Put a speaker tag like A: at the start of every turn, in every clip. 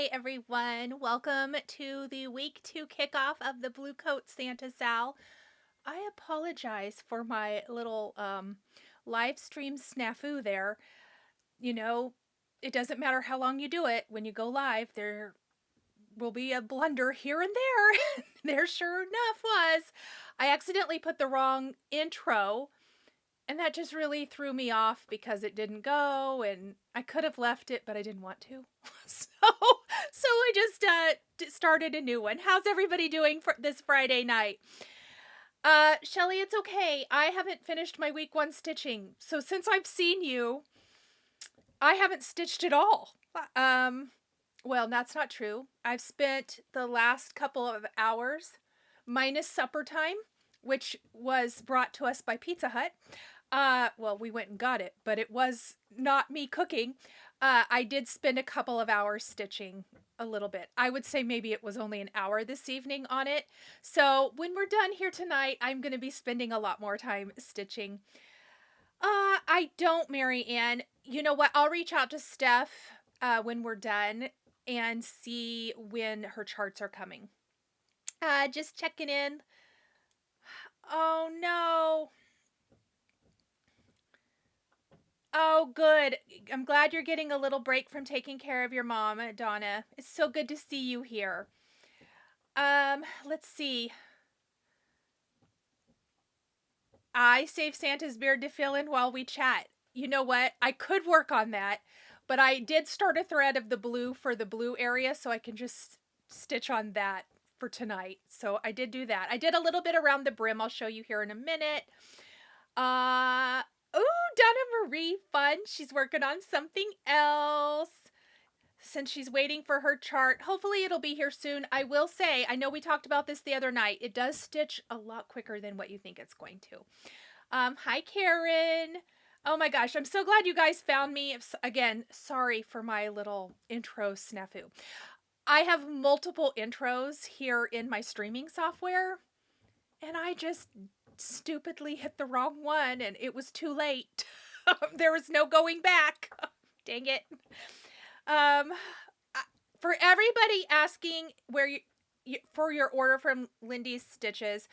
A: Hi everyone, welcome to the week 2 kickoff of the Blue Coat Santa Sal. I apologize for my little live stream snafu there. You know, it doesn't matter how long you do it, when you go live, there will be a blunder here and there. There sure enough was. I accidentally put the wrong intro, and that just really threw me off because it didn't go, and I could have left it, but I didn't want to. So I just started a new one. How's everybody doing for this Friday night? Shelly, it's okay. I haven't finished my week 1 stitching. So since I've seen you, I haven't stitched at all. Well, that's not true. I've spent the last couple of hours, minus supper time, which was brought to us by Pizza Hut. Well, we went and got it, but it was not me cooking. I did spend a couple of hours stitching a little bit. I would say maybe it was only an hour this evening on it. So when we're done here tonight, I'm going to be spending a lot more time stitching. I don't, Mary Ann. You know what? I'll reach out to Steph when we're done and see when her charts are coming. Just checking in. Oh, no. Oh, good. I'm glad you're getting a little break from taking care of your mom, Donna. It's so good to see you here. Let's see. I saved Santa's beard to fill in while we chat. You know what? I could work on that, but I did start a thread of the blue for the blue area, so I can just stitch on that for tonight. So I did do that. I did a little bit around the brim. I'll show you here in a minute. Ooh, Donna Marie, fun. She's working on something else since she's waiting for her chart. Hopefully it'll be here soon. I will say, I know we talked about this the other night. It does stitch a lot quicker than what you think it's going to. Hi, Karen. Oh my gosh, I'm so glad you guys found me. Again, sorry for my little intro snafu. I have multiple intros here in my streaming software, and I just stupidly hit the wrong one, and it was too late. There was no going back. Dang it. For everybody asking where you for your order from Lindy's Stitches,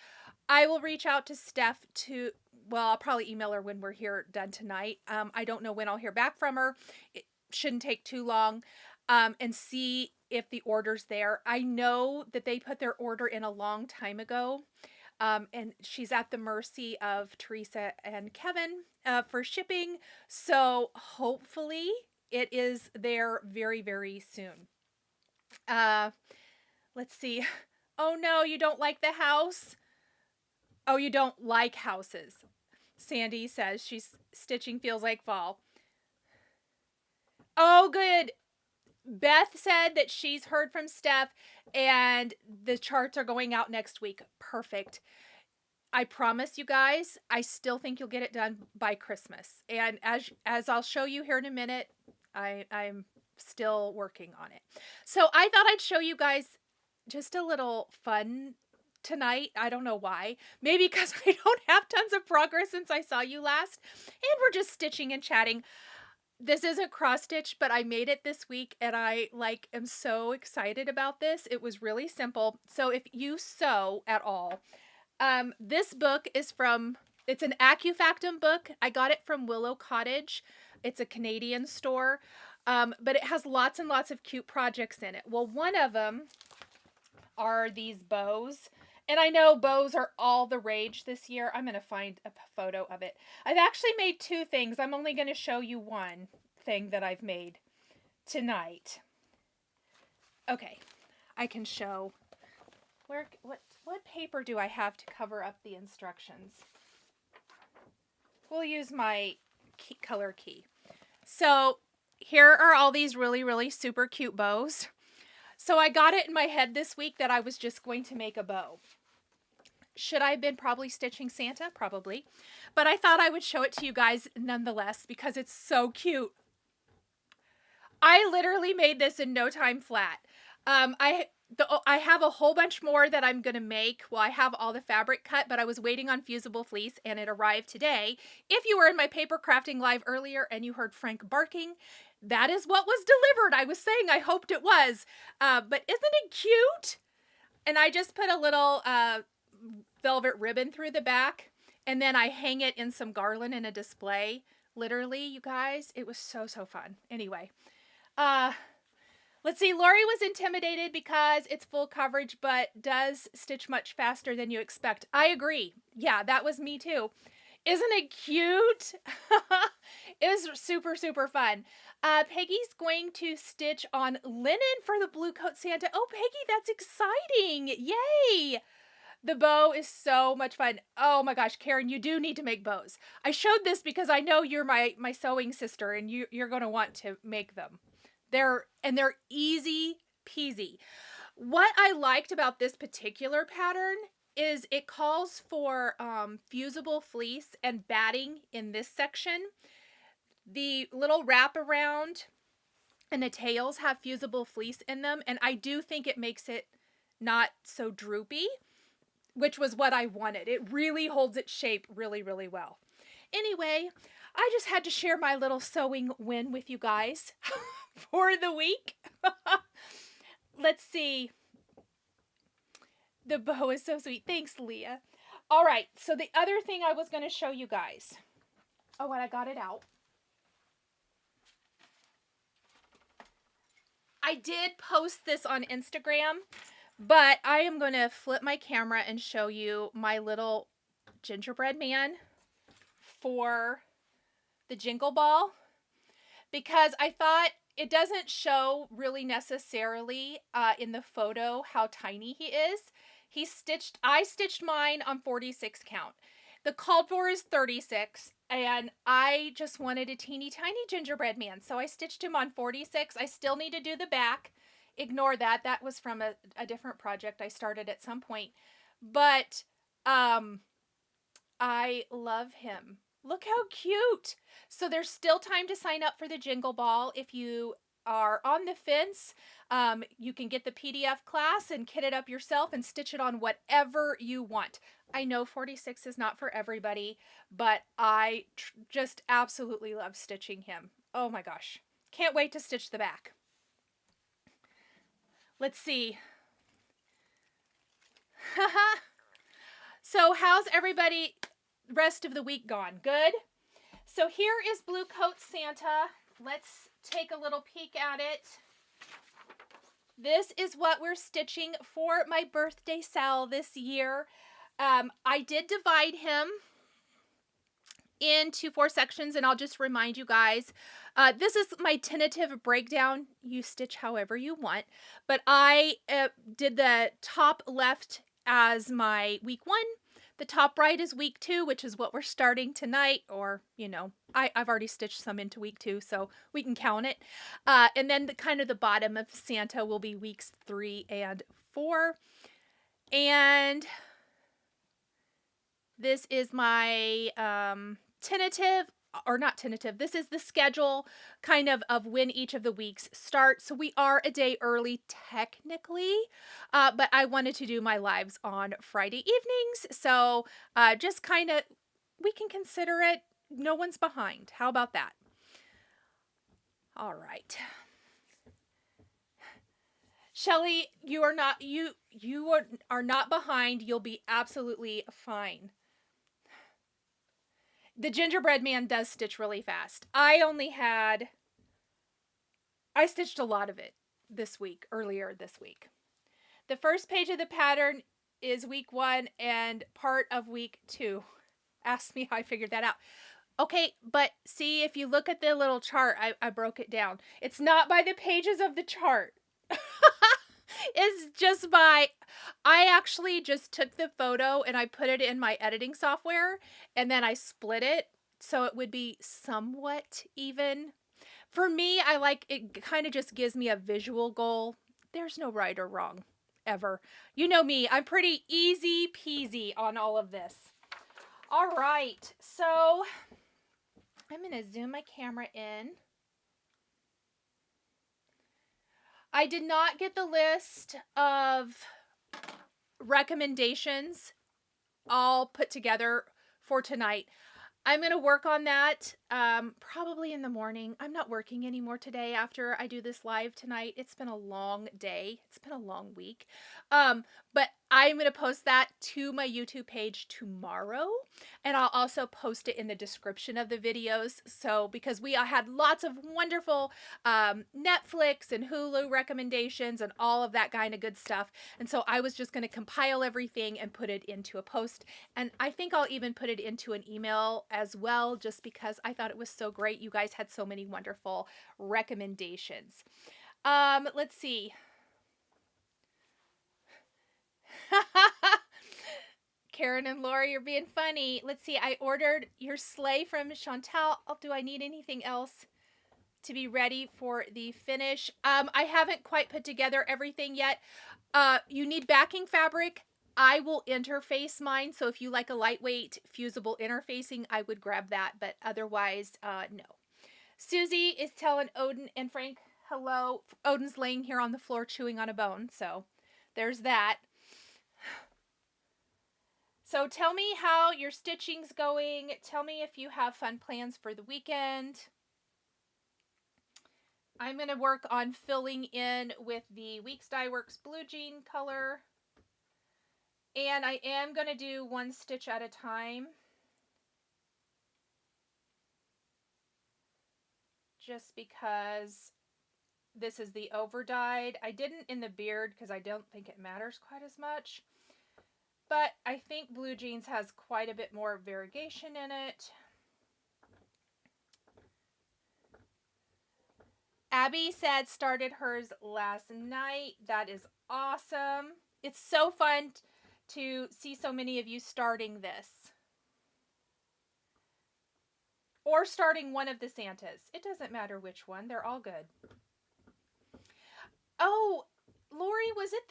A: I will reach out to Steph to, well, I'll probably email her when we're here done tonight. I don't know when I'll hear back from her. It shouldn't take too long. And see if the order's there. I know that they put their order in a long time ago. And she's at the mercy of Teresa and Kevin for shipping. So hopefully it is there very, very soon. Let's see. Oh no, you don't like the house? Oh, you don't like houses. Sandy says she's stitching feels like fall. Oh, good. Beth said that she's heard from Steph and the charts are going out next week. Perfect. I promise you guys, I still think you'll get it done by Christmas. And as I'll show you here in a minute, I'm still working on it. So I thought I'd show you guys just a little fun tonight. I don't know why. Maybe because I don't have tons of progress since I saw you last. And we're just stitching and chatting. This isn't cross stitch, but I made it this week and I am so excited about this. It was really simple. So if you sew at all, this book is it's an AccuFactum book. I got it from Willow Cottage. It's a Canadian store, but it has lots and lots of cute projects in it. Well, one of them are these bows. And I know bows are all the rage this year. I'm going to find a photo of it. I've actually made 2 things. I'm only going to show you one thing that I've made tonight. Okay, I can show. What paper do I have to cover up the instructions? We'll use my color key. So here are all these really, really super cute bows. So I got it in my head this week that I was just going to make a bow. Should I have been probably stitching Santa? Probably. But I thought I would show it to you guys nonetheless because it's so cute. I literally made this in no time flat. I have a whole bunch more that I'm going to make. Well, I have all the fabric cut, but I was waiting on fusible fleece and it arrived today. If you were in my paper crafting live earlier and you heard Frank barking, that is what was delivered. I was saying I hoped it was. But isn't it cute? And I just put a little velvet ribbon through the back. And then I hang it in some garland in a display. Literally, you guys, it was so, so fun. Anyway, let's see. Lori was intimidated because it's full coverage, but does stitch much faster than you expect. I agree. Yeah, that was me too. Isn't it cute? It was super, super fun. Peggy's going to stitch on linen for the Blue Coat Santa. Oh, Peggy, that's exciting. Yay. The bow is so much fun. Oh my gosh, Karen, you do need to make bows. I showed this because I know you're my sewing sister and you're going to want to make them. They're easy peasy. What I liked about this particular pattern is it calls for fusible fleece and batting in this section. The little wraparound and the tails have fusible fleece in them, and I do think it makes it not so droopy, which was what I wanted. It really holds its shape really, really well. Anyway, I just had to share my little sewing win with you guys for the week. Let's see. The bow is so sweet. Thanks, Leah. All right, so the other thing I was going to show you guys. Oh, and I got it out. I did post this on Instagram, but I am going to flip my camera and show you my little gingerbread man for the Jingle Ball, because I thought it doesn't show really necessarily in the photo how tiny he is. I stitched mine on 46 count. The called for is 36, and I just wanted a teeny tiny gingerbread man, so I stitched him on 46. I still need to do the back. Ignore that. That was from a different project I started at some point. But I love him. Look how cute. So there's still time to sign up for the Jingle Ball. If you are on the fence, you can get the PDF class and kit it up yourself and stitch it on whatever you want. I know 46 is not for everybody, but I just absolutely love stitching him. Oh my gosh. Can't wait to stitch the back. Let's see. So how's everybody rest of the week gone? Good? So here is Blue Coat Santa. Let's take a little peek at it. This is what we're stitching for my birthday Sal this year. I did divide him into 4 sections, and I'll just remind you guys, this is my tentative breakdown. You stitch however you want, but I did the top left as my week 1. The top right is week 2, which is what we're starting tonight, or, you know, I've already stitched some into week 2, so we can count it. And then the bottom of Santa will be weeks 3 and 4. And this is my tentative, or not tentative, this is the schedule of when each of the weeks start. So we are a day early technically, but I wanted to do my lives on Friday evenings. So just we can consider it, no one's behind. How about that? All right. Shelly, you are not behind. You'll be absolutely fine. The gingerbread man does stitch really fast. I stitched a lot of it earlier this week. The first page of the pattern is week 1 and part of week 2. Ask me how I figured that out. Okay, but see, if you look at the little chart, I broke it down. It's not by the pages of the chart. It's just I actually just took the photo and I put it in my editing software, and then I split it so it would be somewhat even. For me, I like it, just gives me a visual goal. There's no right or wrong, ever. You know me, I'm pretty easy peasy on all of this. All right, so I'm going to zoom my camera in. I did not get the list of recommendations all put together for tonight. I'm going to work on that. probably in the morning. I'm not working anymore today after I do this live tonight. It's been a long day. It's been a long week. But I'm going to post that to my YouTube page tomorrow, and I'll also post it in the description of the videos. So, because we had lots of wonderful Netflix and Hulu recommendations and all of that kind of good stuff. And so I was just going to compile everything and put it into a post. And I think I'll even put it into an email as well, just because I thought it was so great. You guys had so many wonderful recommendations. Let's see. Karen and Lori, you're being funny. Let's see. I ordered your sleigh from Chantal. Oh, do I need anything else to be ready for the finish? I haven't quite put together everything yet. You need backing fabric. I will interface mine. So if you like a lightweight fusible interfacing, I would grab that. But otherwise, no. Susie is telling Odin and Frank hello. Odin's laying here on the floor chewing on a bone. So there's that. So tell me how your stitching's going. Tell me if you have fun plans for the weekend. I'm going to work on filling in with the Weeks Dye Works Blue Jean color. And I am going to do one stitch at a time. Just because this is the over dyed. I didn't in the beard because I don't think it matters quite as much. But I think Blue Jeans has quite a bit more variegation in it. Abby said started hers last night. That is awesome. It's so fun to see so many of you starting this. Or starting one of the Santas. It doesn't matter which one. They're all good. Oh, Lori, was it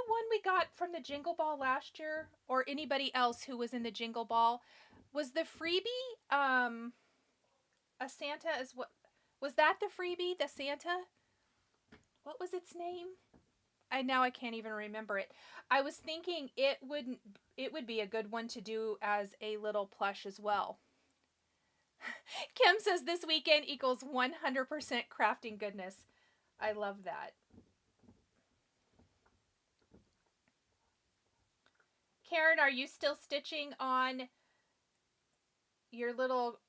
A: one we got from the Jingle Ball last year? Or anybody else who was in the Jingle Ball? Was the freebie a Santa as what? Was that the freebie, the Santa? What was its name? I can't even remember it. I was thinking it would be a good one to do as a little plush as well. Kim says this weekend equals 100% crafting goodness. I love that. Karen, are you still stitching on your little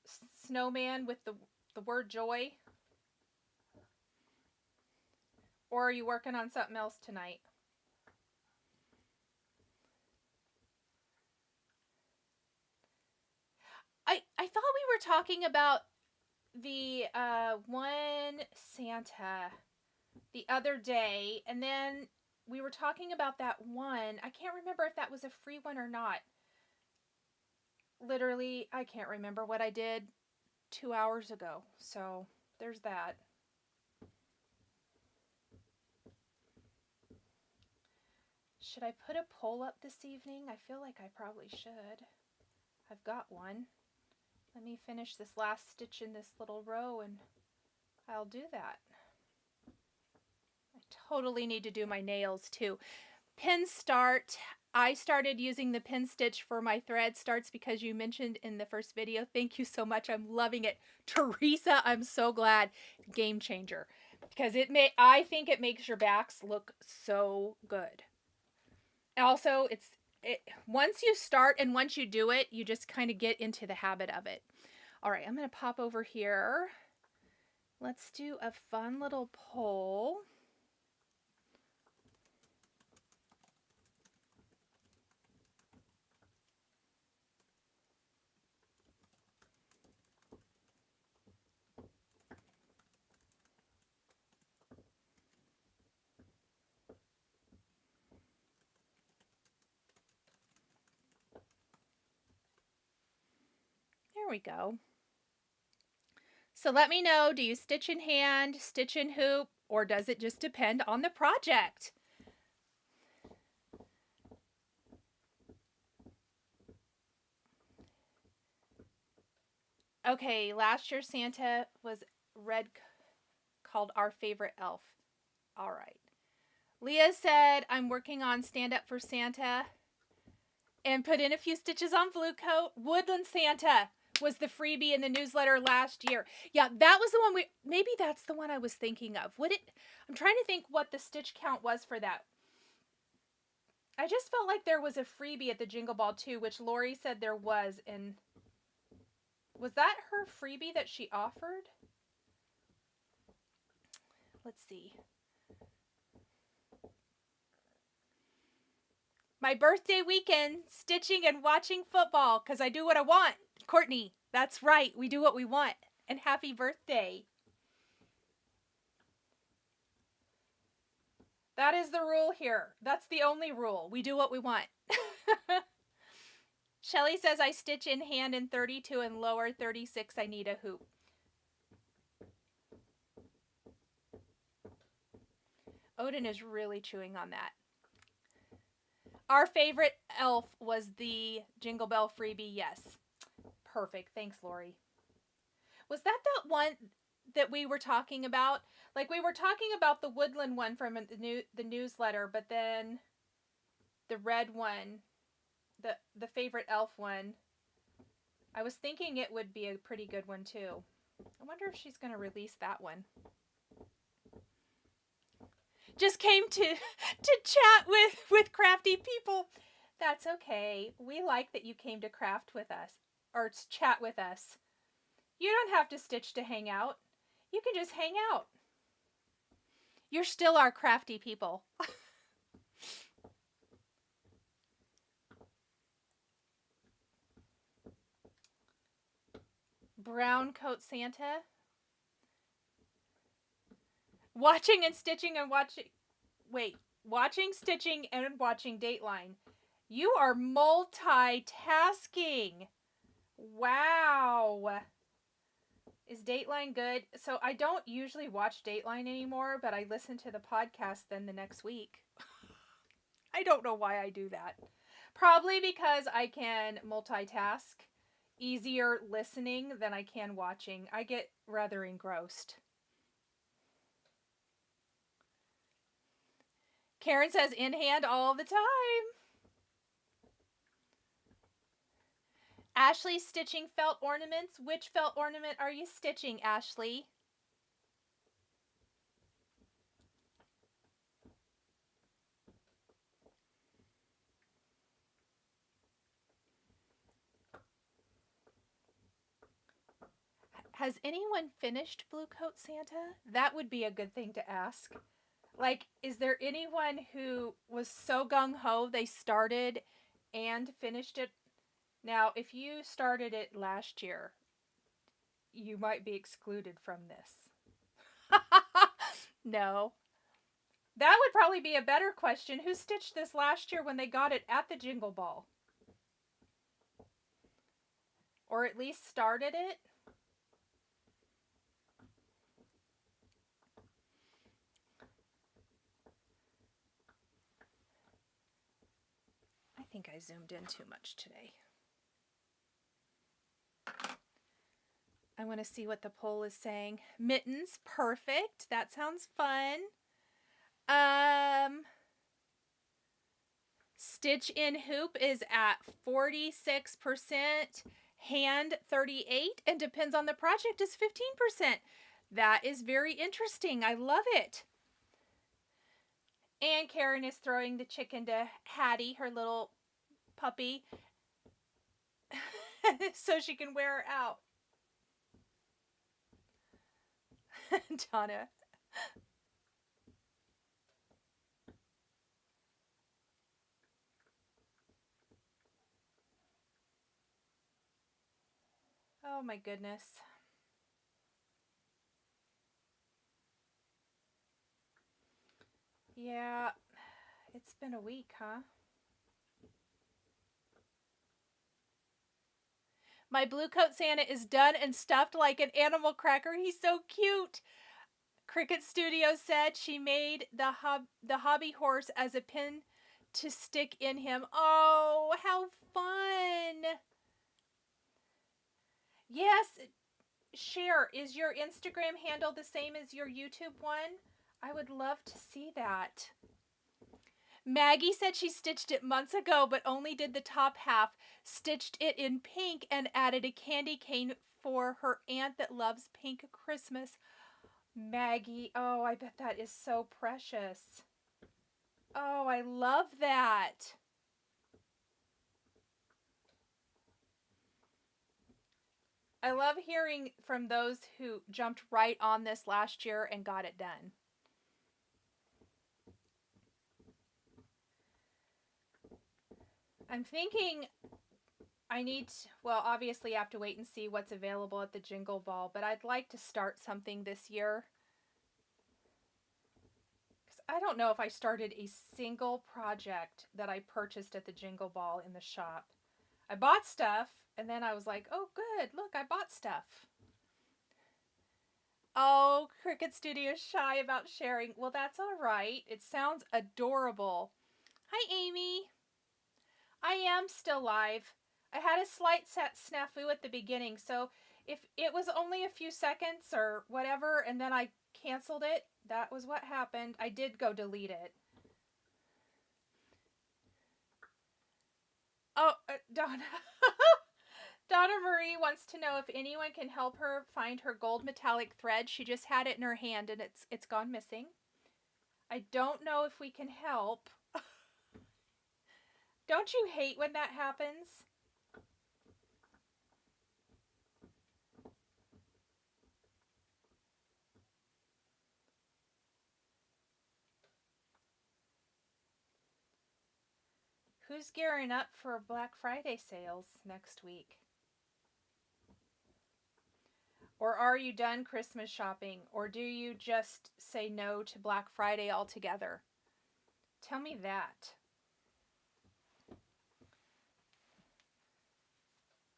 A: snowman with the word joy? Or are you working on something else tonight? I thought we were talking about the one Santa the other day, and then we were talking about that one. I can't remember if that was a free one or not. Literally, I can't remember what I did 2 hours ago. So there's that. Should I put a poll up this evening? I feel like I probably should. I've got one. Let me finish this last stitch in this little row and I'll do that. I totally need to do my nails too. Pin start. I started using the pin stitch for my thread starts because you mentioned in the first video. Thank you so much. I'm loving it. Teresa, I'm so glad. Game changer. Because I think it makes your backs look so good. Also, once you start and once you do it, you just kind of get into the habit of it. All right, I'm going to pop over here. Let's do a fun little poll. There we go. So let me know, do you stitch in hand, stitch in hoop, or does it just depend on the project? Okay, last year Santa was red, called Our Favorite Elf. All right. Leah said, I'm working on Stand Up for Santa and put in a few stitches on Blue Coat. Woodland Santa. was the freebie in the newsletter last year. Yeah, that was the one maybe that's the one I was thinking of. I'm trying to think what the stitch count was for that. I just felt like there was a freebie at the Jingle Ball too, which Lori said there was, and was that her freebie that she offered? Let's see. My birthday weekend, stitching and watching football, because I do what I want. Courtney, that's right. We do what we want. And happy birthday. That is the rule here. That's the only rule. We do what we want. Shelly says I stitch in hand in 32 and lower 36. I need a hoop. Odin is really chewing on that. Our favorite elf was the Jingle Bell freebie. Yes. Perfect. Thanks, Lori. Was that one that we were talking about? Like, we were talking about the woodland one from the newsletter, but then the red one, the favorite elf one, I was thinking it would be a pretty good one too. I wonder if she's going to release that one. Just came to chat with crafty people. That's okay. We like that you came to craft with us, or chat with us. You don't have to stitch to hang out. You can just hang out. You're still our crafty people. Brown coat Santa. Watching, stitching, and watching Dateline. You are multitasking. Wow. Is Dateline good? So I don't usually watch Dateline anymore, but I listen to the podcast then the next week. I don't know why I do that. Probably because I can multitask easier listening than I can watching. I get rather engrossed. Karen says in hand all the time. Ashley's stitching felt ornaments. Which felt ornament are you stitching, Ashley? Has anyone finished Blue Coat Santa? That would be a good thing to ask. Like, is there anyone who was so gung-ho they started and finished it? Now, if you started it last year, you might be excluded from this. No. That would probably be a better question. Who stitched this last year when they got it at the Jingle Ball? Or at least started it? I think I zoomed in too much today. I want to see what the poll is saying. Mittens, perfect. That sounds fun. Stitch in hoop is at 46%, hand 38%, and depends on the project is 15%. That is very interesting. I love it. And Karen is throwing the chicken to Hattie, her little puppy, so she can wear her out. Donna. Oh my goodness. Yeah, it's been a week, huh? My Blue Coat Santa is done and stuffed like an animal cracker. He's so cute. Cricket Studio said she made the hobby horse as a pin to stick in him. Oh, how fun. Yes. Share, is your Instagram handle the same as your YouTube one? I would love to see that. Maggie said she stitched it months ago, but only did the top half, stitched it in pink, and added a candy cane for her aunt that loves pink Christmas. Maggie, oh, I bet that is so precious. Oh, I love that. I love hearing from those who jumped right on this last year and got it done. I'm thinking I need to, well, obviously I have to wait and see what's available at the Jingle Ball, but I'd like to start something this year. Because I don't know if I started a single project that I purchased at the Jingle Ball in the shop. I bought stuff, and then I was like, oh, good, look, I bought stuff. Oh, Cricket Studio's shy about sharing. Well, that's all right. It sounds adorable. Hi, Amy. I am still live. I had a slight snafu at the beginning, so if it was only a few seconds or whatever, and then I canceled it, that was what happened. I did go delete it. Oh, Donna. Donna Marie wants to know if anyone can help her find her gold metallic thread. She just had it in her hand and it's gone missing. I don't know if we can help. Don't you hate when that happens? Who's gearing up for Black Friday sales next week? Or are you done Christmas shopping? Or do you just say no to Black Friday altogether? Tell me that.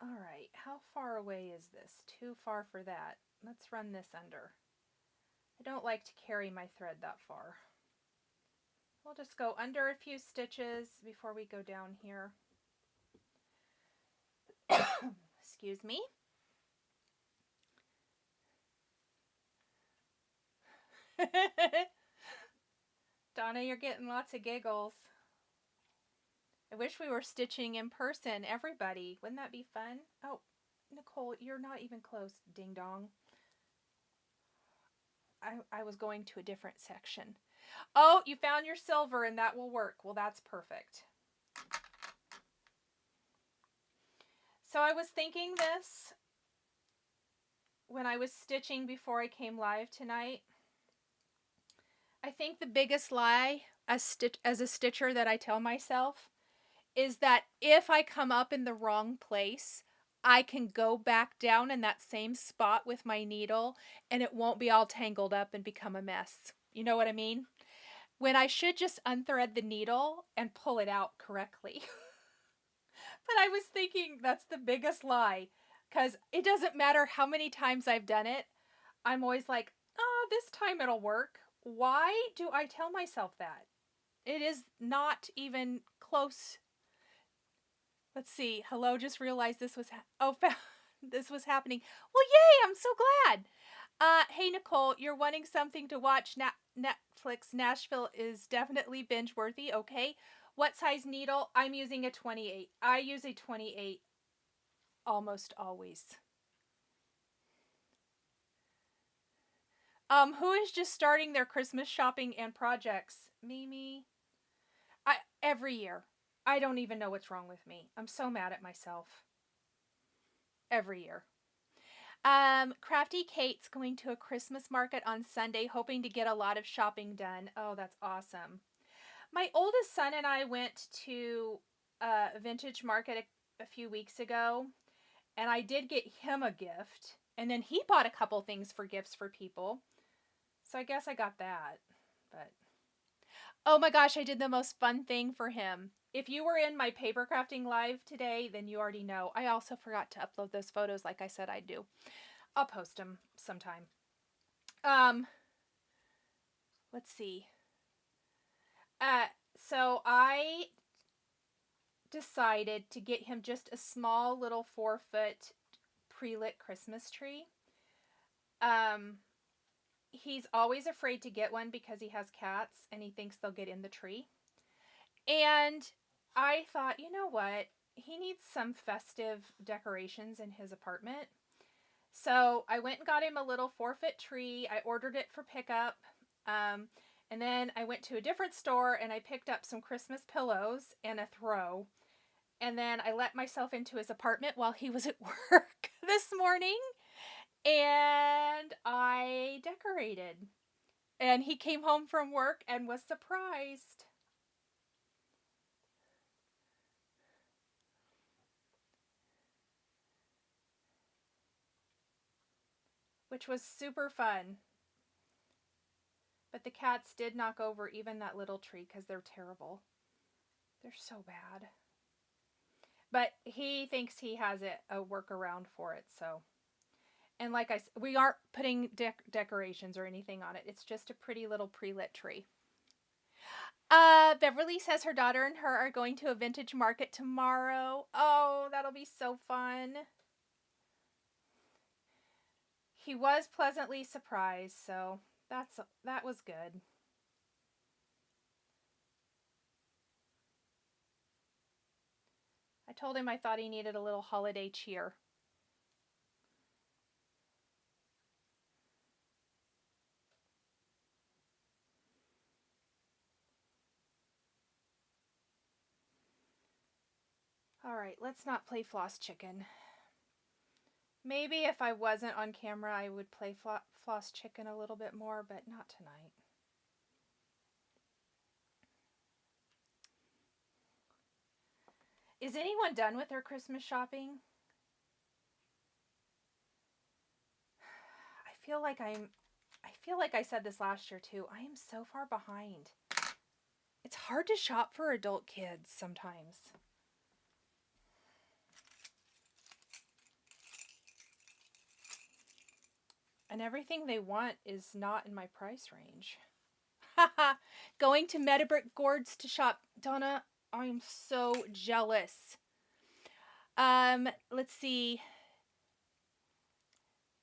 A: All right, how far away is this? Too far for that. Let's run this under. I don't like to carry my thread that far. We'll just go under a few stitches before we go down here. Excuse me. Donna, you're getting lots of giggles. I wish we were stitching in person, everybody. Wouldn't that be fun? Oh, Nicole, you're not even close, ding dong. I was going to a different section. Oh, you found your silver and that will work. Well, that's perfect. So I was thinking this when I was stitching before I came live tonight. I think the biggest lie as a stitcher that I tell myself is that if I come up in the wrong place, I can go back down in that same spot with my needle and it won't be all tangled up and become a mess. You know what I mean? When I should just unthread the needle and pull it out correctly. But I was thinking that's the biggest lie, because it doesn't matter how many times I've done it. I'm always like, oh, this time it'll work. Why do I tell myself that? It is not even close. Let's see. Hello, just realized this was this was happening. Well, yay! I'm so glad. Hey Nicole, you're wanting something to watch. Netflix Nashville is definitely binge worthy. Okay. What size needle? I'm using a 28. I use a 28 almost always. Who is just starting their Christmas shopping and projects? Mimi. Every year. I don't even know what's wrong with me. I'm so mad at myself. Every year. Crafty Kate's going to a Christmas market on Sunday, hoping to get a lot of shopping done. Oh, that's awesome. My oldest son and I went to a vintage market a few weeks ago, and I did get him a gift, and then he bought a couple things for gifts for people. So I guess I got that. But oh my gosh, I did the most fun thing for him. If you were in my paper crafting live today, then you already know. I also forgot to upload those photos like I said I'd do. I'll post them sometime. Let's see. So I decided to get him just a small little 4-foot pre-lit Christmas tree. He's always afraid to get one because he has cats and he thinks they'll get in the tree. And I thought, you know what? He needs some festive decorations in his apartment. So I went and got him a little 4-foot tree. I ordered it for pickup. Um, and then I went to a different store and I picked up some Christmas pillows and a throw. And then I let myself into his apartment while he was at work this morning. And I decorated. And he came home from work and was surprised. Which was super fun. But the cats did knock over even that little tree because they're terrible. They're so bad. But he thinks he has a workaround for it, so. And like I said, we aren't putting decorations or anything on it. It's just a pretty little pre-lit tree. Beverly says her daughter and her are going to a vintage market tomorrow. Oh, that'll be so fun. He was pleasantly surprised, so that was good. I told him I thought he needed a little holiday cheer. All right, let's not play Floss Chicken. Maybe if I wasn't on camera, I would play Floss Chicken a little bit more, but not tonight. Is anyone done with their Christmas shopping? I feel like I said this last year too. I am so far behind. It's hard to shop for adult kids sometimes. And everything they want is not in my price range. Haha, going to Meadowbrook Gourds to shop. Donna, I'm so jealous. Let's see.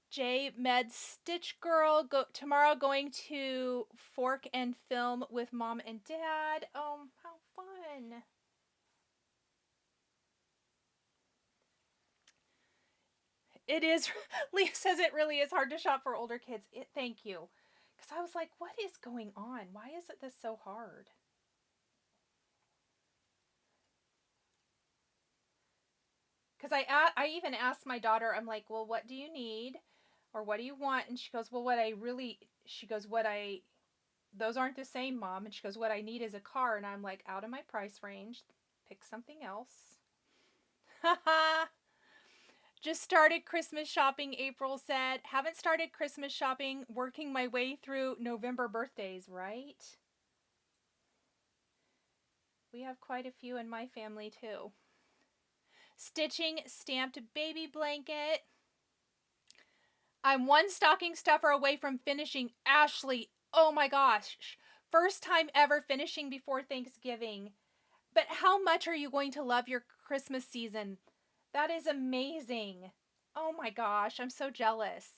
A: J Med Stitch Girl tomorrow going to Fork and Film with Mom and Dad. Oh, how fun. It is. Leah says it really is hard to shop for older kids. Thank you. Because I was like, what is going on? Why is this so hard? Because I even asked my daughter, I'm like, well, what do you need? Or what do you want? And she goes, well, those aren't the same, Mom. And she goes, what I need is a car. And I'm like, out of my price range. Pick something else. Haha. Just started Christmas shopping, April said. Haven't started Christmas shopping, working my way through November birthdays, right? We have quite a few in my family, too. Stitching stamped baby blanket. I'm one stocking stuffer away from finishing. Ashley, oh my gosh. First time ever finishing before Thanksgiving. But how much are you going to love your Christmas season? That is amazing. Oh my gosh, I'm so jealous.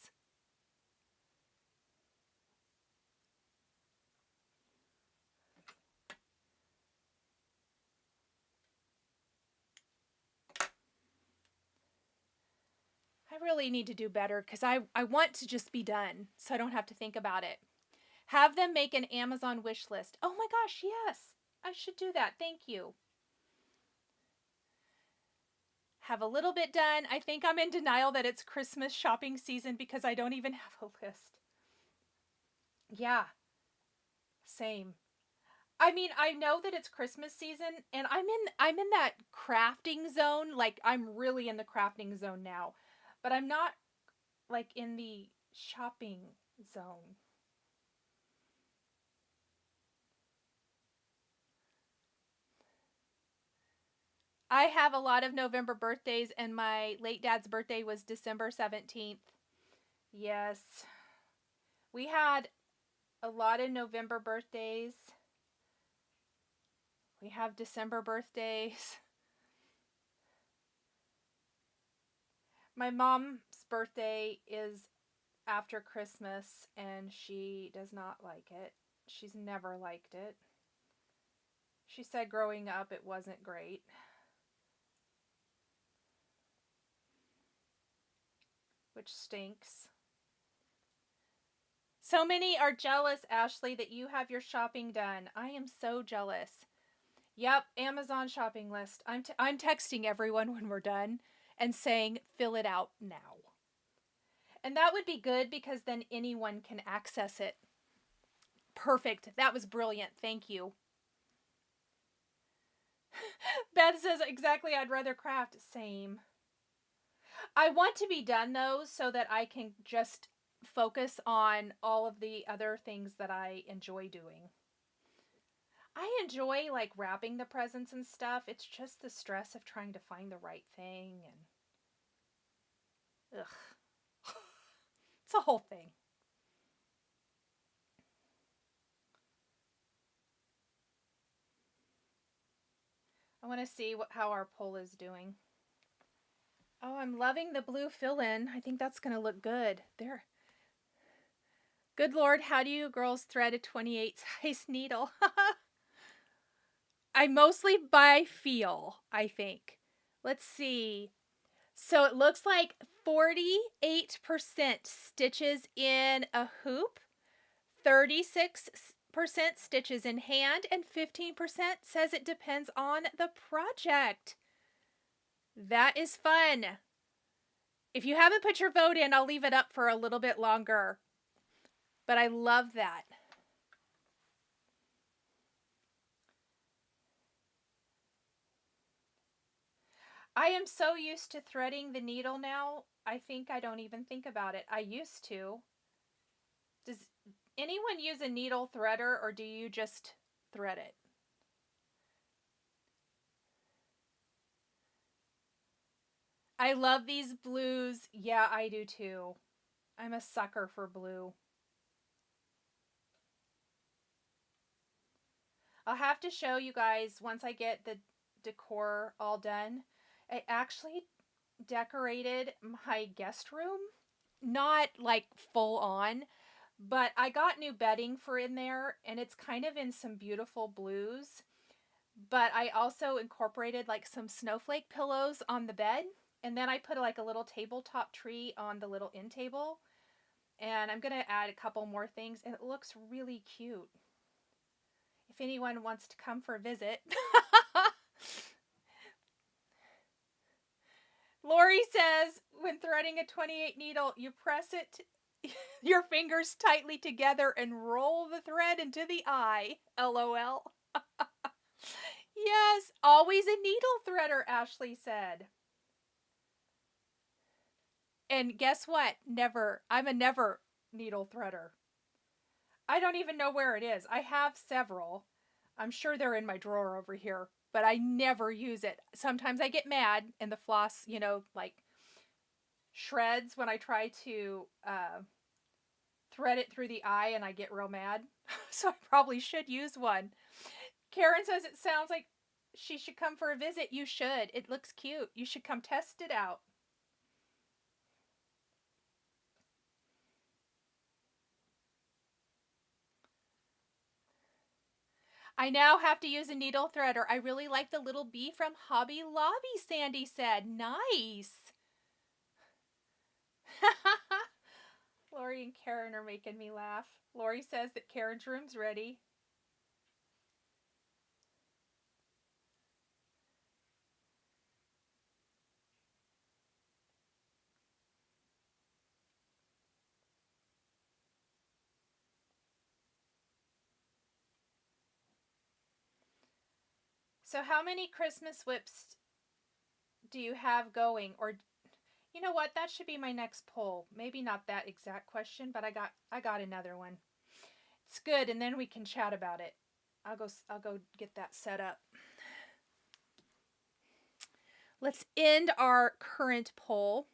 A: I really need to do better because I want to just be done so I don't have to think about it. Have them make an Amazon wish list. Oh my gosh, yes. I should do that. Thank you. Have a little bit done. I think I'm in denial that it's Christmas shopping season because I don't even have a list. Yeah. Same. I mean, I know that it's Christmas season and I'm in that crafting zone. Like I'm really in the crafting zone now. But I'm not like in the shopping zone. I have a lot of November birthdays, and my late dad's birthday was December 17th. Yes. We had a lot of November birthdays. We have December birthdays. My mom's birthday is after Christmas, and she does not like it. She's never liked it. She said growing up it wasn't great. Which stinks. So many are jealous, Ashley, that you have your shopping done. I am so jealous. Yep, Amazon shopping list. I'm texting everyone when we're done and saying, fill it out now. And that would be good because then anyone can access it. Perfect. That was brilliant. Thank you. Beth says, exactly, I'd rather craft. Same. I want to be done, though, so that I can just focus on all of the other things that I enjoy doing. I enjoy, like, wrapping the presents and stuff. It's just the stress of trying to find the right thing and... Ugh. It's a whole thing. I want to see how our poll is doing. Oh, I'm loving the blue fill-in. I think that's going to look good. There. Good Lord, how do you girls thread a 28 size needle? I mostly buy feel, I think. Let's see. So it looks like 48% stitches in a hoop, 36% stitches in hand, and 15% says it depends on the project. That is fun. If you haven't put your vote in, I'll leave it up for a little bit longer. But I love that. I am so used to threading the needle now, I think I don't even think about it. I used to. Does anyone use a needle threader or do you just thread it? I love these blues. Yeah, I do too. I'm a sucker for blue. I'll have to show you guys once I get the decor all done. I actually decorated my guest room. Not like full on, but I got new bedding for in there and it's kind of in some beautiful blues. But I also incorporated like some snowflake pillows on the bed. And then I put like a little tabletop tree on the little end table. And I'm going to add a couple more things and it looks really cute. If anyone wants to come for a visit. Lori says, when threading a 28 needle, you press it, your fingers tightly together and roll the thread into the eye. LOL. Yes, always a needle threader, Ashley said. And guess what? Never. I'm a never needle threader. I don't even know where it is. I have several. I'm sure they're in my drawer over here, but I never use it. Sometimes I get mad and the floss, you know, like shreds when I try to thread it through the eye and I get real mad. So I probably should use one. Karen says it sounds like she should come for a visit. You should. It looks cute. You should come test it out. I now have to use a needle threader. I really like the little bee from Hobby Lobby, Sandy said. Nice. Lori and Karen are making me laugh. Lori says that Karen's room's ready. So how many Christmas whips do you have going? Or you know what? That should be my next poll. Maybe not that exact question, but I got another one. It's good, and then we can chat about it. I'll go get that set up. Let's end our current poll.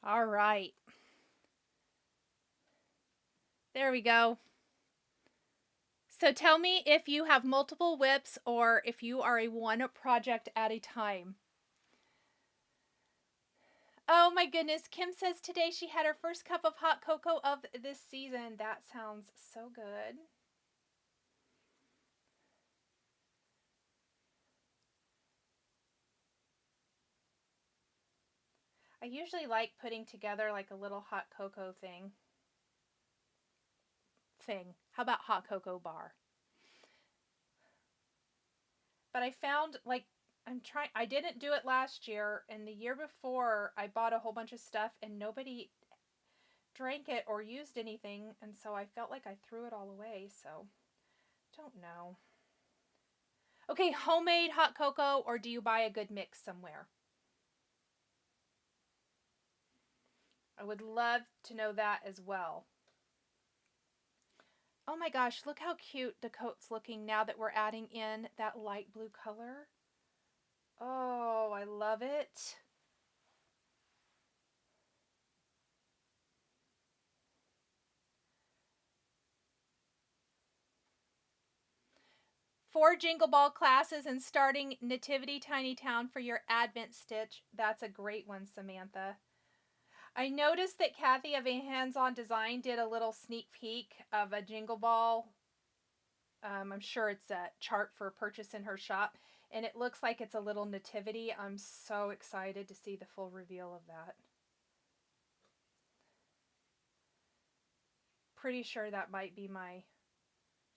A: All right. There we go. So tell me if you have multiple whips or if you are a one project at a time. Oh my goodness. Kim says today she had her first cup of hot cocoa of this season. That sounds so good. I usually like putting together like a little hot cocoa thing. How about hot cocoa bar? But I found like I didn't do it last year, and the year before I bought a whole bunch of stuff and nobody drank it or used anything, and so I felt like I threw it all away, so don't know. Okay, homemade hot cocoa, or do you buy a good mix somewhere? I would love to know that as well. Oh my gosh, look how cute the coat's looking now that we're adding in that light blue color. Oh, I love it. Four Jingle Ball classes and starting Nativity Tiny Town for your Advent stitch. That's a great one, Samantha. I noticed that Kathy of A Hands On Design did a little sneak peek of a Jingle Ball. I'm sure it's a chart for purchase in her shop, and it looks like it's a little nativity. I'm so excited to see the full reveal of that. Pretty sure that might be my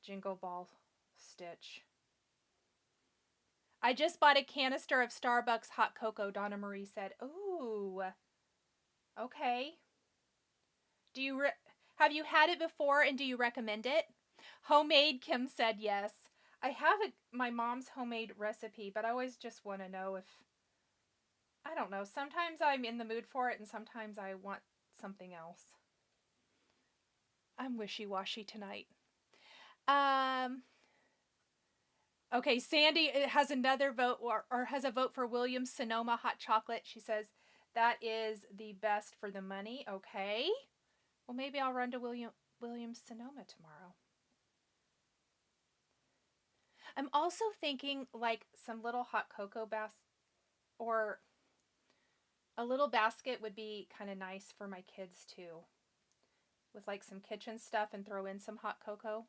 A: Jingle Ball stitch. I just bought a canister of Starbucks hot cocoa, Donna Marie said. Ooh. Okay. Have you had it before and do you recommend it? Homemade, Kim said yes. I have my mom's homemade recipe, but I always just want to know if, I don't know, sometimes I'm in the mood for it and sometimes I want something else. I'm wishy-washy tonight. Okay, Sandy has another vote or has a vote for Williams Sonoma hot chocolate. She says that is the best for the money. Okay. Well, maybe I'll run to Williams Sonoma tomorrow. I'm also thinking like some little hot cocoa or a little basket would be kind of nice for my kids too. With like some kitchen stuff and throw in some hot cocoa.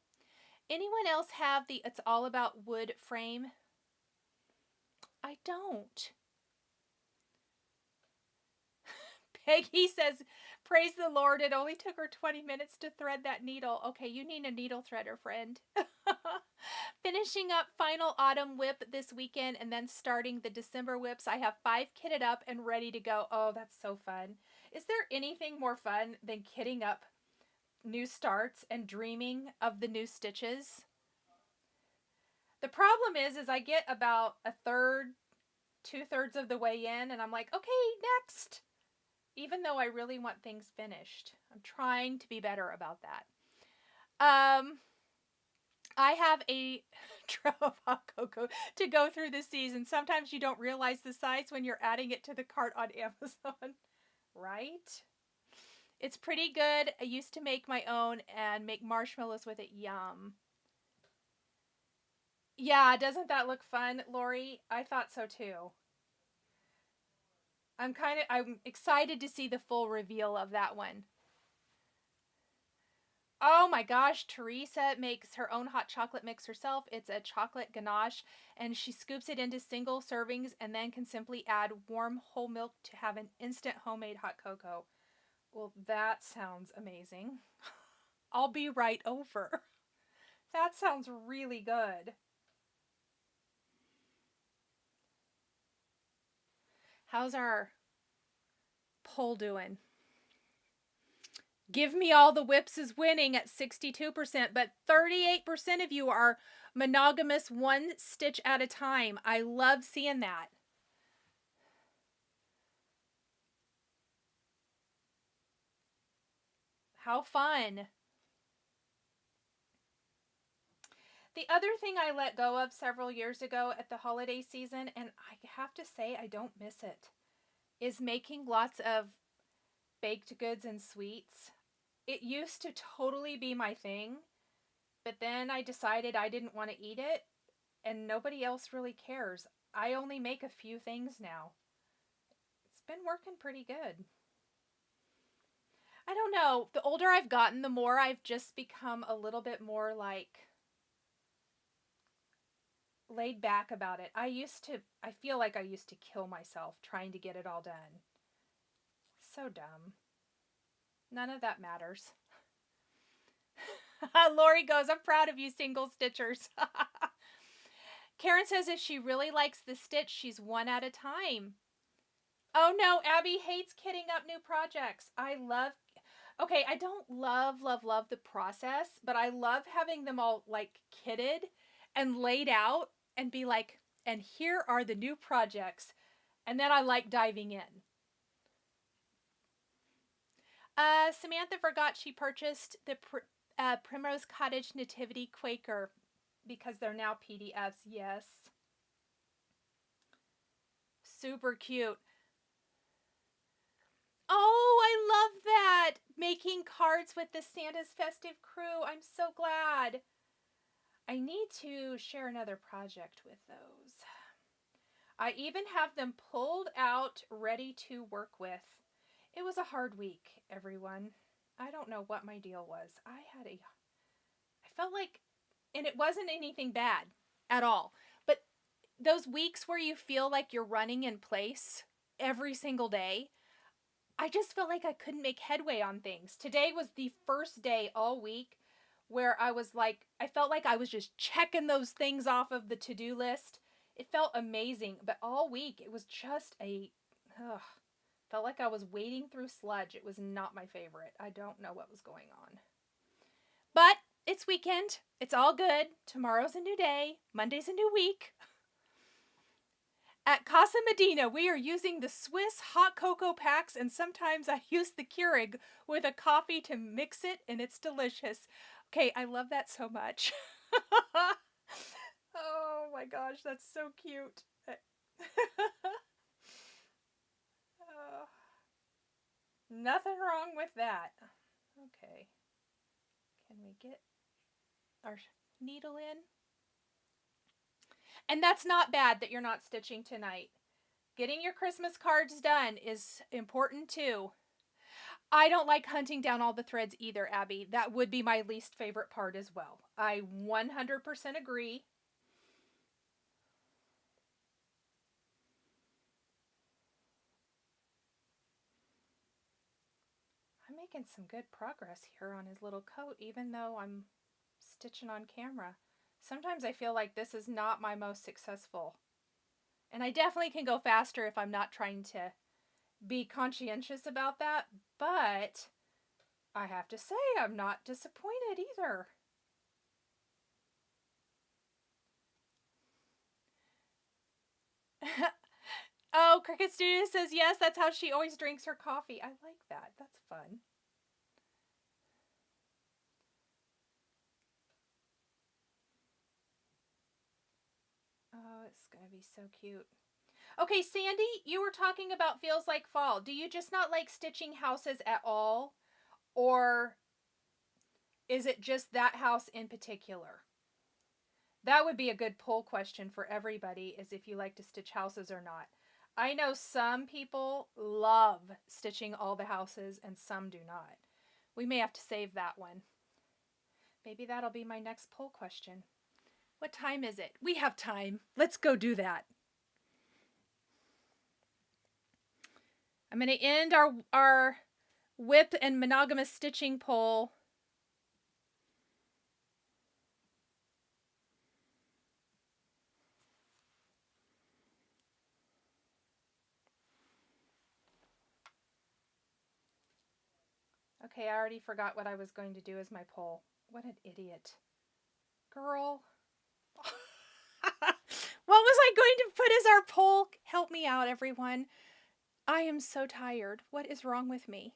A: Anyone else have the It's All About Wood frame? I don't. Peggy says, praise the Lord, it only took her 20 minutes to thread that needle. Okay, you need a needle threader, friend. Finishing up final autumn whip this weekend and then starting the December whips. I have 5 kitted up and ready to go. Oh, that's so fun. Is there anything more fun than kitting up new starts and dreaming of the new stitches? The problem is I get about a third, 2/3 of the way in and I'm like, okay, next. Even though I really want things finished. I'm trying to be better about that. I have a trove of hot cocoa to go through this season. Sometimes you don't realize the size when you're adding it to the cart on Amazon, right? It's pretty good. I used to make my own and make marshmallows with it. Yum. Yeah, doesn't that look fun, Lori? I thought so too. I'm excited to see the full reveal of that one. Oh my gosh, Teresa makes her own hot chocolate mix herself. It's a chocolate ganache, and she scoops it into single servings and then can simply add warm whole milk to have an instant homemade hot cocoa. Well, that sounds amazing. I'll be right over. That sounds really good. How's our poll doing? Give Me All the Whips is winning at 62%, but 38% of you are monogamous, one stitch at a time. I love seeing that. How fun. The other thing I let go of several years ago at the holiday season, and I have to say I don't miss it, is making lots of baked goods and sweets. It used to totally be my thing, but then I decided I didn't want to eat it, and nobody else really cares. I only make a few things now. It's been working pretty good. I don't know. The older I've gotten, the more I've just become a little bit more like laid back about it. I feel like I used to kill myself trying to get it all done. So dumb. None of that matters. Lori goes, I'm proud of you, single stitchers. Karen says if she really likes the stitch, she's one at a time. Oh no, Abby hates kitting up new projects. Okay, I don't love the process, but I love having them all like kitted and laid out and be like, and here are the new projects. And then I like diving in. Samantha forgot she purchased the Primrose Cottage Nativity Quaker because they're now PDFs. Yes. Super cute. Oh, I love that! Making cards with the Santa's Festive Crew. I'm so glad. I need to share another project with those. I even have them pulled out, ready to work with. It was a hard week, everyone. I don't know what my deal was. I felt like, and it wasn't anything bad at all, but those weeks where you feel like you're running in place every single day, I just felt like I couldn't make headway on things. Today was the first day all week where I felt like I was just checking those things off of the to-do list. It felt amazing, but all week it was just felt like I was wading through sludge. It was not my favorite. I don't know what was going on. But it's weekend. It's all good. Tomorrow's a new day. Monday's a new week. At Casa Medina, we are using the Swiss hot cocoa packs, and sometimes I use the Keurig with a coffee to mix it, and it's delicious. Okay, I love that so much. Oh my gosh, that's so cute. Nothing wrong with that. Okay. Can we get our needle in? And that's not bad that you're not stitching tonight. Getting your Christmas cards done is important too. I don't like hunting down all the threads either, Abby. That would be my least favorite part as well. I 100% agree. I'm making some good progress here on his little coat, even though I'm stitching on camera. Sometimes I feel like this is not my most successful. And I definitely can go faster if I'm not trying to be conscientious about that, but I have to say I'm not disappointed either. Oh, Cricket Studio says yes, that's how she always drinks her coffee. I like that. That's fun. Oh, it's going to be so cute. Okay, Sandy, you were talking about feels like fall. Do you just not like stitching houses at all? Or is it just that house in particular? That would be a good poll question for everybody, is if you like to stitch houses or not. I know some people love stitching all the houses and some do not. We may have to save that one. Maybe that'll be my next poll question. What time is it? We have time. Let's go do that. I'm going to end our whip and monogamous stitching poll. Okay, I already forgot what I was going to do as my poll. What an idiot. Girl. What was I going to put as our poll? Help me out, everyone. I am so tired. What is wrong with me?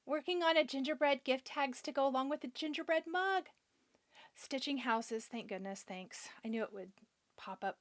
A: Working on a gingerbread gift tags to go along with the gingerbread mug. Stitching houses. Thank goodness. Thanks. I knew it would pop up.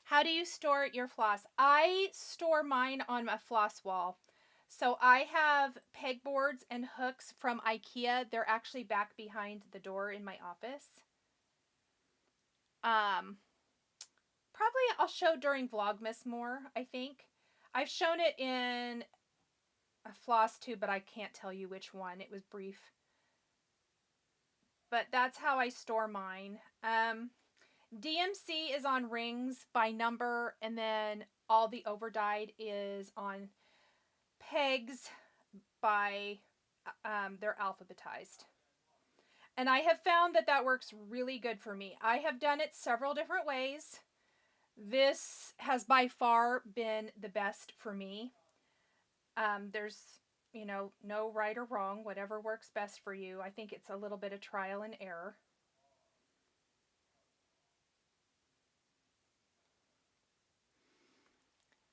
A: How do you store your floss? I store mine on a floss wall. So I have pegboards and hooks from IKEA. They're actually back behind the door in my office. Probably I'll show during Vlogmas more, I think. I've shown it in a floss tube, but I can't tell you which one. It was brief. But that's how I store mine. DMC is on rings by number, and then all the overdyed is on pegs by, they're alphabetized. And I have found that that works really good for me. I have done it several different ways. This has by far been the best for me. There's, no right or wrong, whatever works best for you. I think it's a little bit of trial and error.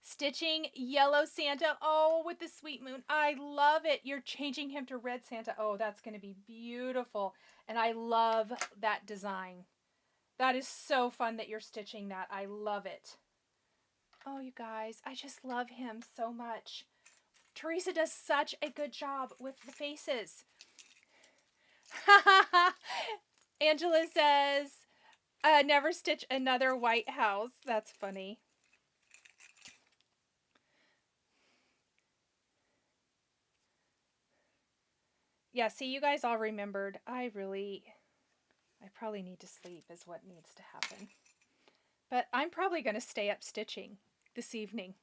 A: Stitching Yellow Santa. Oh, with the Sweet Moon. I love it. You're changing him to Red Santa. Oh, that's going to be beautiful. And I love that design. That is so fun that you're stitching that. I love it. Oh, you guys, I just love him so much. Teresa does such a good job with the faces. Angela says, never stitch another white house. That's funny. Yeah, see, you guys all remembered. I probably need to sleep is what needs to happen. But I'm probably going to stay up stitching this evening.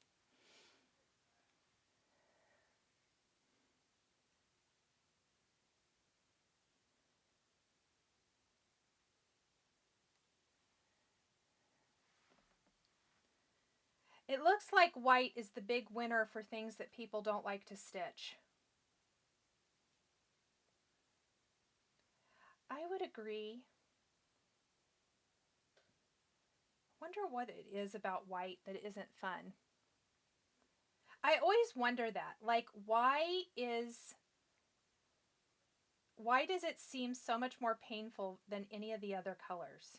A: It looks like white is the big winner for things that people don't like to stitch. I would agree. Wonder what it is about white that isn't fun. I always wonder that. Like, why does it seem so much more painful than any of the other colors?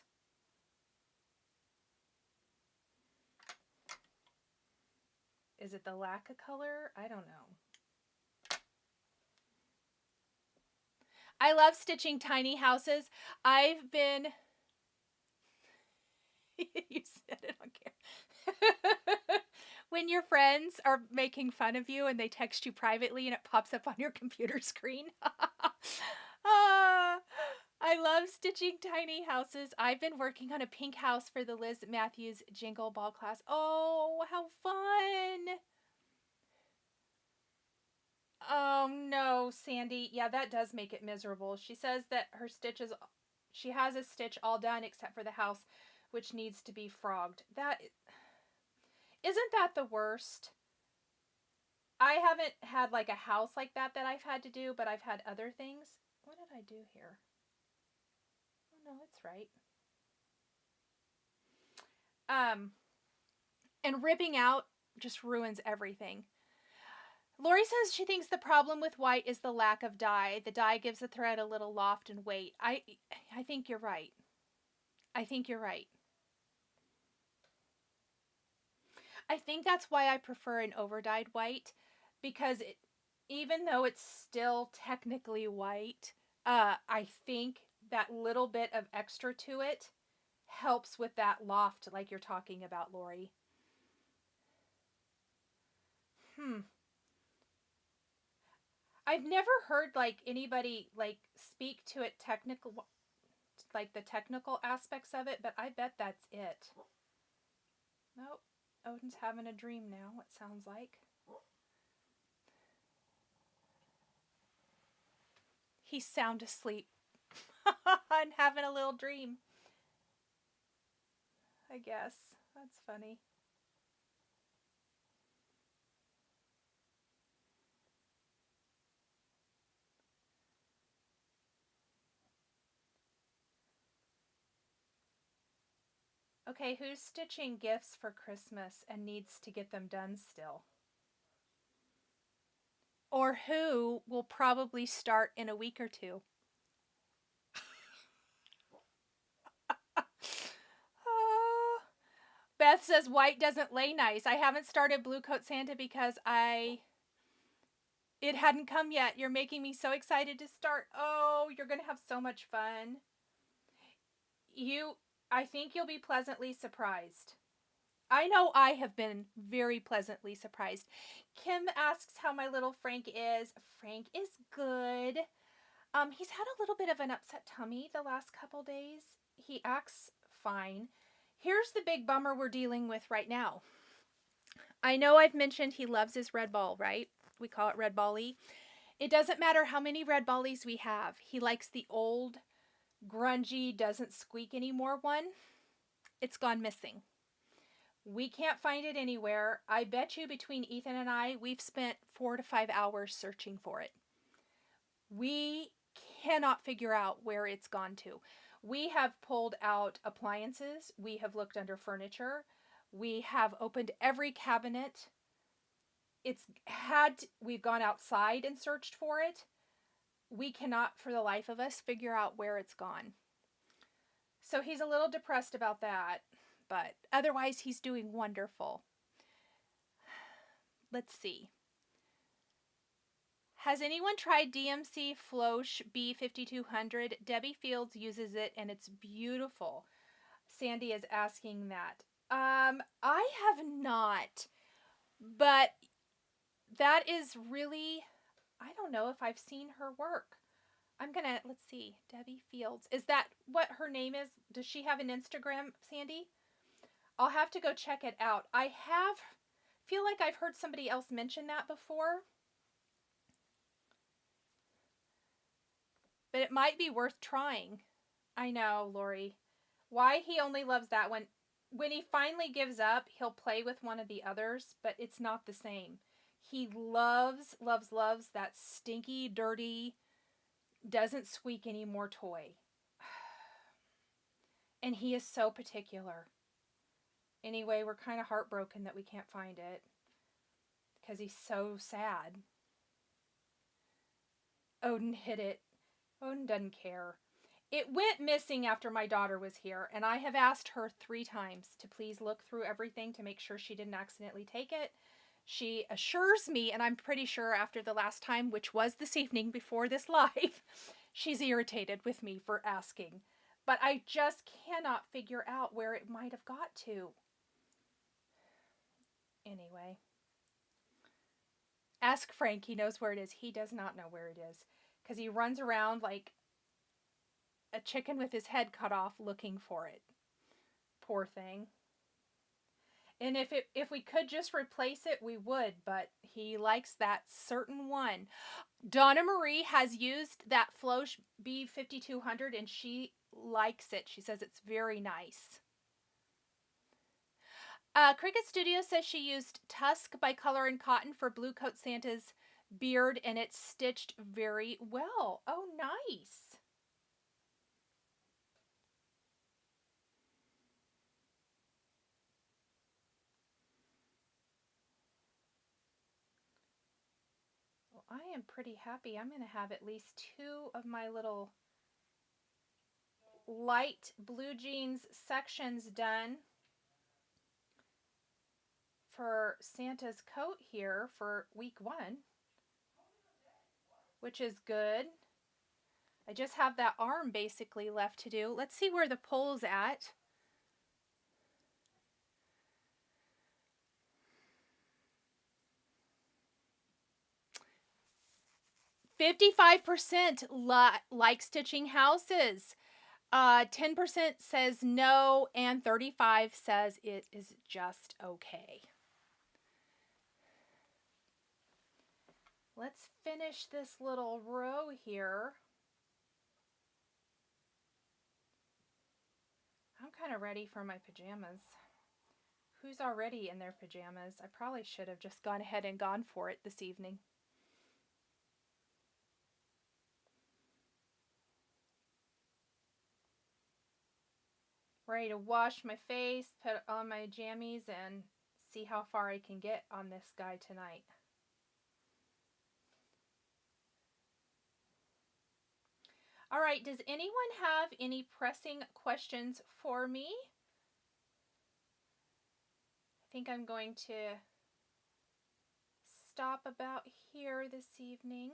A: Is it the lack of color? I don't know. I love stitching tiny houses. I've been... You said it on camera. When your friends are making fun of you and they text you privately and it pops up on your computer screen. I love stitching tiny houses. I've been working on a pink house for the Liz Matthews Jingle Ball class. Oh, how fun! Oh no, Sandy. Yeah, that does make it miserable. She says that she has a stitch all done except for the house, which needs to be frogged. Isn't that the worst? I haven't had like a house like that I've had to do, but I've had other things. What did I do here? Oh no, it's right. And ripping out just ruins everything. Lori says she thinks the problem with white is the lack of dye. The dye gives the thread a little loft and weight. I think you're right. I think you're right. I think that's why I prefer an overdyed white, because even though it's still technically white, I think that little bit of extra to it helps with that loft like you're talking about, Lori. I've never heard like anybody like speak to it technical, like the technical aspects of it, but I bet that's it. Nope. Odin's having a dream now, it sounds like. He's sound asleep and having a little dream. I guess. That's funny. Okay, who's stitching gifts for Christmas and needs to get them done still? Or who will probably start in a week or two? Beth says white doesn't lay nice. I haven't started Blue Coat Santa because it hadn't come yet. You're making me so excited to start. Oh, you're going to have so much fun. I think you'll be pleasantly surprised. I know I have been very pleasantly surprised. Kim asks how my little Frank is. Frank is good. He's had a little bit of an upset tummy the last couple days. He acts fine. Here's the big bummer we're dealing with right now. I know I've mentioned he loves his red ball, right? We call it red ball-y. It doesn't matter how many red ballies we have. He likes the old, grungy, doesn't squeak anymore one. It's gone missing. We can't find it anywhere. I bet you between Ethan and I, we've spent 4 to 5 hours searching for it. We cannot figure out where it's gone to. We have pulled out appliances. We have looked under furniture. We have opened every cabinet. We've gone outside and searched for it. We cannot, for the life of us, figure out where it's gone. So he's a little depressed about that, but otherwise he's doing wonderful. Let's see. Has anyone tried DMC Floss B5200? Debbie Fields uses it and it's beautiful. Sandy is asking that. I have not, but that is really, I don't know if I've seen her work. Let's see, Debbie Fields. Is that what her name is? Does she have an Instagram, Sandy? I'll have to go check it out. Feel like I've heard somebody else mention that before. But it might be worth trying. I know, Lori. Why he only loves that one. When he finally gives up, he'll play with one of the others, but it's not the same. He loves, loves, loves that stinky, dirty, doesn't squeak anymore toy. And he is so particular. Anyway, we're kind of heartbroken that we can't find it because he's so sad. Odin hid it. Odin doesn't care. It went missing after my daughter was here, and I have asked her 3 times to please look through everything to make sure she didn't accidentally take it. She assures me, and I'm pretty sure after the last time, which was this evening before this live, she's irritated with me for asking. But I just cannot figure out where it might have got to. Anyway. Ask Frank, he knows where it is. He does not know where it is. Because he runs around like a chicken with his head cut off looking for it. Poor thing. And if we could just replace it, we would. But he likes that certain one. Donna Marie has used that Floss B5200 and she likes it. She says it's very nice. Cricket Studio says she used Tusk by Color and Cotton for Blue Coat Santa's beard and it's stitched very well. Oh, nice. Well, I am pretty happy. I'm going to have at least 2 of my little light blue jeans sections done for Santa's coat here for week 1, which is good. I just have that arm basically left to do. Let's see where the pole's at. "55% like stitching houses. 10% says no, and 35% says it is just okay. Let's finish this little row here. I'm kind of ready for my pajamas. Who's already in their pajamas? I probably should have just gone ahead and gone for it this evening. Ready to wash my face, put on my jammies, and see how far I can get on this guy tonight. All right, does anyone have any pressing questions for me? think I'm going to stop about here this evening.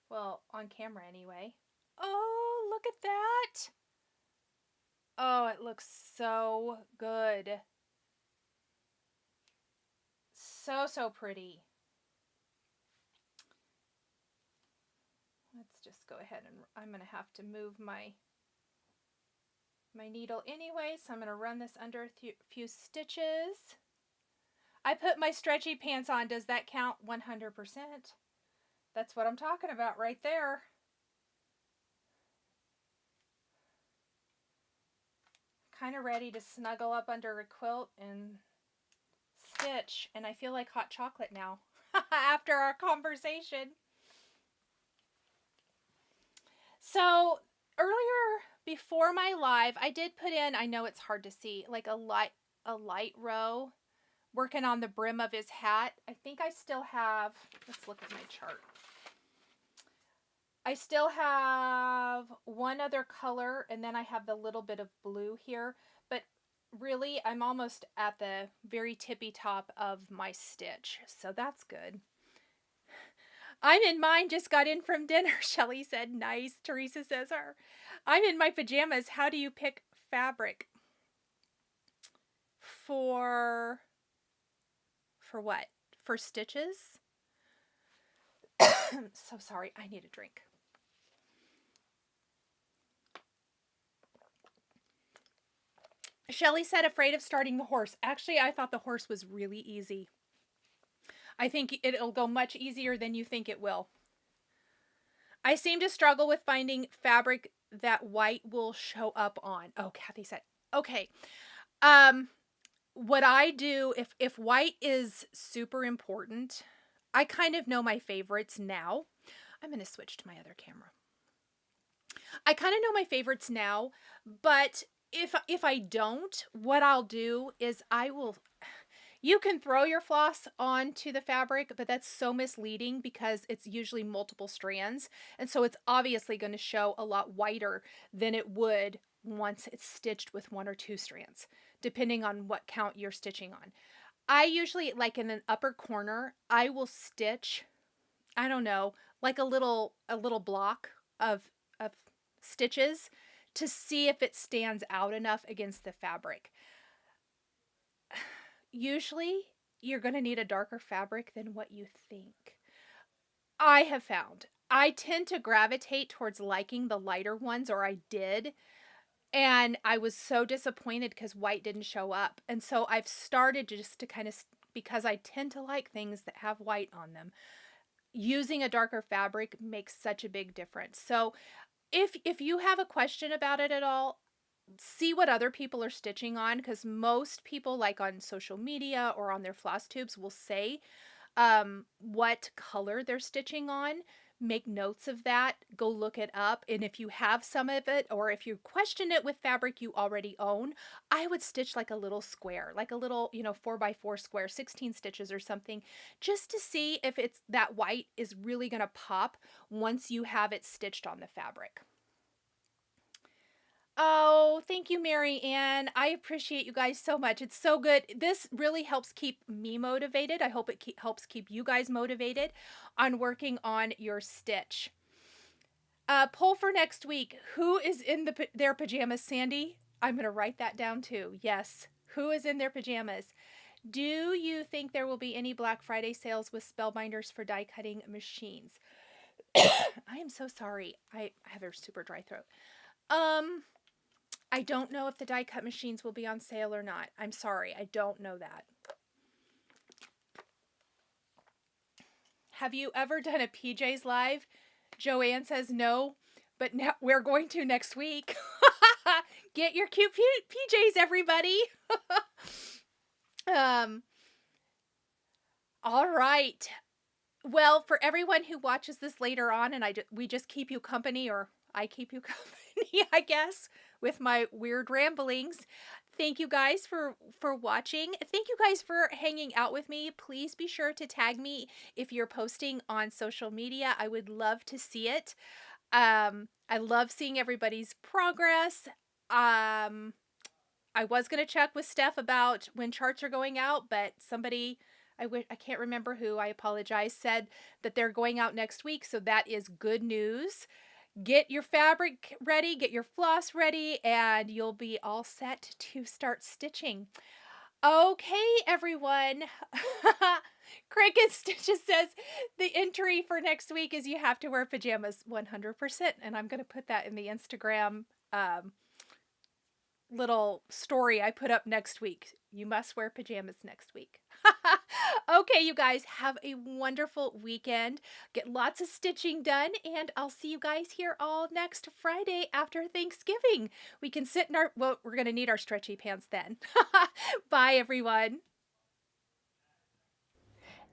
A: Well, on camera anyway. Oh, look at that. Oh, it looks so good. So pretty. Let's just go ahead and I'm going to have to move my needle anyway, so I'm going to run this under a few stitches. I put my stretchy pants on. Does that count? 100%. That's what I'm talking about right there. Kind of ready to snuggle up under a quilt and stitch, and I feel like hot chocolate now after our conversation. So earlier before my live, I did put in, I know it's hard to see, like a light row working on the brim of his hat. I think I still have, let's look at my chart. I still have one other color, and then I have the little bit of blue here, but really I'm almost at the very tippy top of my stitch, so that's good. I'm in mine, just got in from dinner. Shelly said, nice. Teresa says, her. I'm in my pajamas. How do you pick fabric? For what? For stitches? So sorry, I need a drink. Shelly said, afraid of starting the horse. Actually, I thought the horse was really easy. I think it'll go much easier than you think it will. I seem to struggle with finding fabric that white will show up on. Oh, Kathy said, okay. What I do, if white is super important, I kind of know my favorites now. I'm going to switch to my other camera. I kind of know my favorites now, but if I don't, what I'll do is you can throw your floss onto the fabric, but that's so misleading because it's usually multiple strands. And so it's obviously going to show a lot whiter than it would once it's stitched with 1 or 2 strands, depending on what count you're stitching on. I usually, like in an upper corner, I will stitch, I don't know, like a little block of stitches to see if it stands out enough against the fabric. Usually, you're going to need a darker fabric than what you think. I have found I tend to gravitate towards liking the lighter ones, or I did, and I was so disappointed because white didn't show up. And so I've started just to kind of, because I tend to like things that have white on them, using a darker fabric makes such a big difference. So if you have a question about it at all, see what other people are stitching on, because most people, like on social media or on their floss tubes, will say what color they're stitching on. Make notes of that. Go look it up. And if you have some of it, or if you question it with fabric you already own, I would stitch like a little square, like a little, 4x4 square, 16 stitches or something, just to see if it's that white is really going to pop once you have it stitched on the fabric. Oh, thank you, Mary Ann. I appreciate you guys so much. It's so good. This really helps keep me motivated. I hope it helps keep you guys motivated on working on your stitch. Poll for next week. Who is in their pajamas, Sandy? I'm going to write that down too. Yes. Who is in their pajamas? Do you think there will be any Black Friday sales with spellbinders for die cutting machines? I am so sorry. I have a super dry throat. I don't know if the die cut machines will be on sale or not. I'm sorry. I don't know that. Have you ever done a PJs live? Joanne says no, but now we're going to next week. Get your cute PJs, everybody. All right. Well, for everyone who watches this later on, and we just keep you company, or I keep you company, I guess, with my weird ramblings. Thank you guys for watching. Thank you guys for hanging out with me. Please be sure to tag me if you're posting on social media. I would love to see it. I love seeing everybody's progress. I was going to check with Steph about when charts are going out, but somebody, I can't remember who, I apologize, said that they're going out next week. So that is good news. Get your fabric ready, get your floss ready, and you'll be all set to start stitching. Okay, everyone. Cricket Stitches says the entry for next week is you have to wear pajamas 100%. And I'm going to put that in the Instagram little story I put up next week. You must wear pajamas next week. Okay, you guys, have a wonderful weekend. Get lots of stitching done, and I'll see you guys here all next Friday after Thanksgiving. We can sit in our, well, we're going to need our stretchy pants then. Bye, everyone.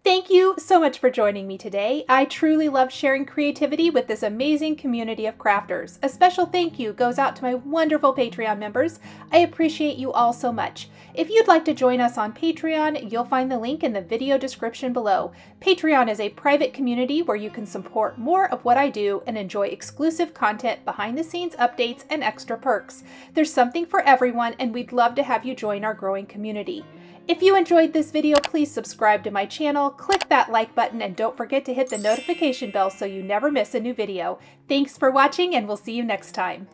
A: Thank you so much for joining me today. I truly love sharing creativity with this amazing community of crafters. A special thank you goes out to my wonderful Patreon members. I appreciate you all so much. If you'd like to join us on Patreon, you'll find the link in the video description below. Patreon is a private community where you can support more of what I do and enjoy exclusive content, behind the scenes updates, and extra perks. There's something for everyone, and we'd love to have you join our growing community. If you enjoyed this video, please subscribe to my channel, click that like button, and don't forget to hit the notification bell so you never miss a new video. Thanks for watching, and we'll see you next time.